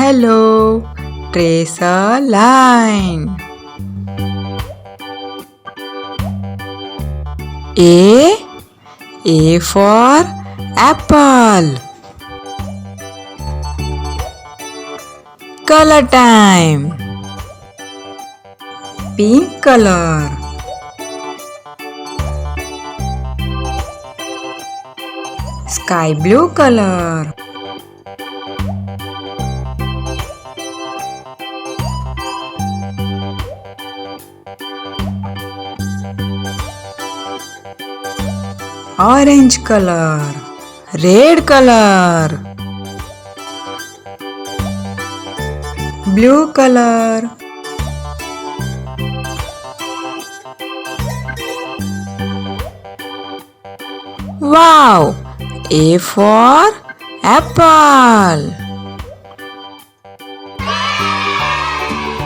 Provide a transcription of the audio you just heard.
Hello, trace a line. A for apple. Color time. Pink color. Sky blue color. Orange color. Red color. Blue color. Wow! A for apple.